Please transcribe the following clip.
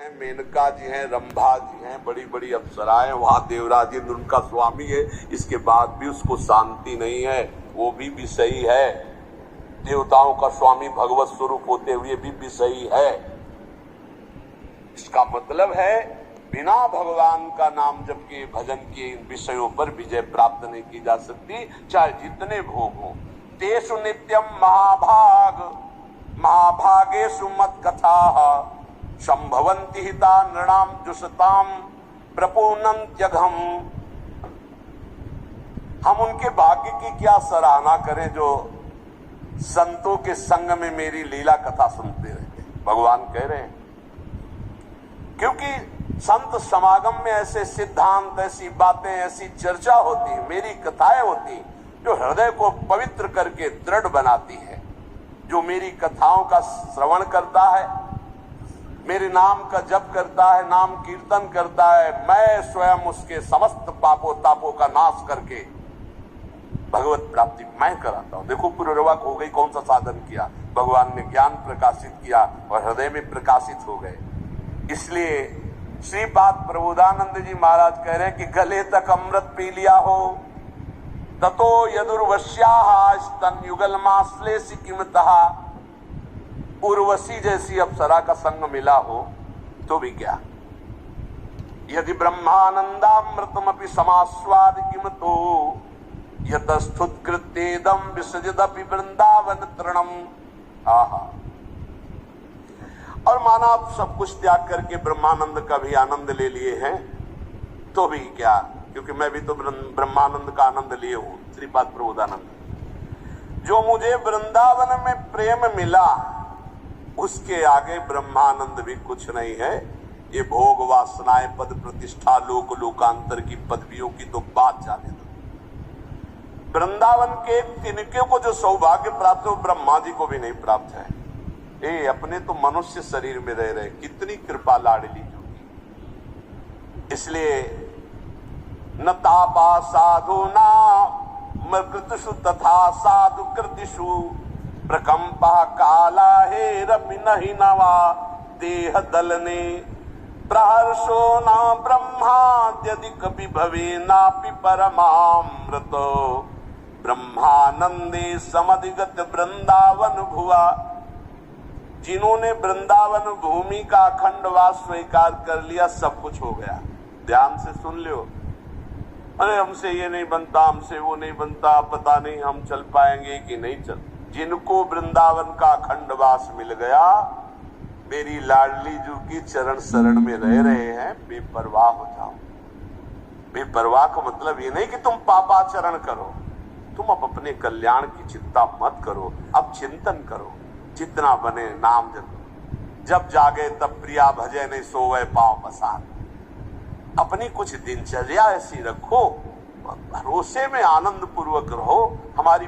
मेनका जी हैं, रंभा जी हैं, बड़ी बड़ी अप्सराएं, वहां देवराजेंद्र उनका स्वामी है। इसके बाद भी उसको शांति नहीं है, वो भी विषयी है। देवताओं का स्वामी भगवत स्वरूप होते हुए भी विषयी है। इसका मतलब है बिना भगवान का नाम जप के, भजन के, इन विषयों पर विजय प्राप्त नहीं की जा सकती, चाहे जितने भोग हो। तेषु नित्यम महाभागेषु मत कथा संभवन्ति हिता नृणाम जुषताम प्रपूर्णन्त्यघम। हम उनके भाग्य की क्या सराहना करें जो संतों के संग में मेरी लीला कथा सुनते रहते। भगवान कह रहे हैं क्योंकि संत समागम में ऐसे सिद्धांत, ऐसी बातें, ऐसी चर्चा होती, मेरी कथाएं होती जो हृदय को पवित्र करके दृढ़ बनाती है। जो मेरी कथाओं का श्रवण करता है, मेरे नाम का जप करता है, नाम कीर्तन करता है, मैं स्वयं उसके समस्त पापों तापों का नाश करके भगवत प्राप्ति मैं कराता हूं। देखो पूर्वक हो गई, कौन सा साधन किया, भगवान ने ज्ञान प्रकाशित किया और हृदय में प्रकाशित हो गए। इसलिए श्रीपाद प्रबोधानंद जी महाराज कह रहे हैं कि गले तक अमृत पी लिया हो ततो यदुर्वश्याः स्तन युगलमाश्लेषि किमतः। उर्वशी जैसी अप्सरा का संग मिला हो तो भी क्या। यदि ब्रह्मानंदामृतमपि समास्वाद किमतो यतस्तुत्कृत्येदं विसृजदपि वृंदावन तृणम। आहा। और माना आप सब कुछ त्याग करके ब्रह्मानंद का भी आनंद ले लिए हैं तो भी क्या, क्योंकि मैं भी तो ब्रह्मानंद का आनंद लिए हूं, श्रीपाद प्रबोधानंद। जो मुझे वृंदावन में प्रेम मिला उसके आगे ब्रह्मानंद भी कुछ नहीं है। ये भोग वासनाएं, पद प्रतिष्ठा, लोक लोकांतर की पदवियों की तो बात जाने दो। वृंदावन के तिनके को जो सौभाग्य प्राप्त हो ब्रह्मा जी को भी नहीं प्राप्त है। ये अपने तो मनुष्य शरीर में रह रहे, कितनी कृपा लाडली जो की। इसलिए न तापा साधुना मृकृतषु तथा साधु कृतिषु प्रकंपा काला हे रपि नहीं नवा देह दलने प्रहर्षो न ब्रह्माद्यदि कपि भवे नापि परमामृतो ब्रह्मानंदे समधिगत वृंदावन भुवा। जिन्होंने वृंदावन भूमि का अखंड वास स्वीकार कर लिया, सब कुछ हो गया। ध्यान से सुन लियो। अरे हमसे ये नहीं बनता, हमसे वो नहीं बनता, पता नहीं हम चल पाएंगे कि नहीं चल। जिनको वृंदावन का अखंड वास मिल गया, मेरी लाडली जू की चरण शरण में रह रहे हैं, बेपरवाह हो जाओ। बेपरवाह का मतलब ये नहीं कि तुम पापाचरण करो, तुम अब अपने कल्याण की चिंता मत करो। अब चिंतन करो, जितना बने नाम जपो। जब जागे तब प्रिया भजे नहीं सोवे पांव पसार। अपनी कुछ दिनचर्या ऐसी रखो, भरोसे में आनंद पूर्वक रहो। हमारी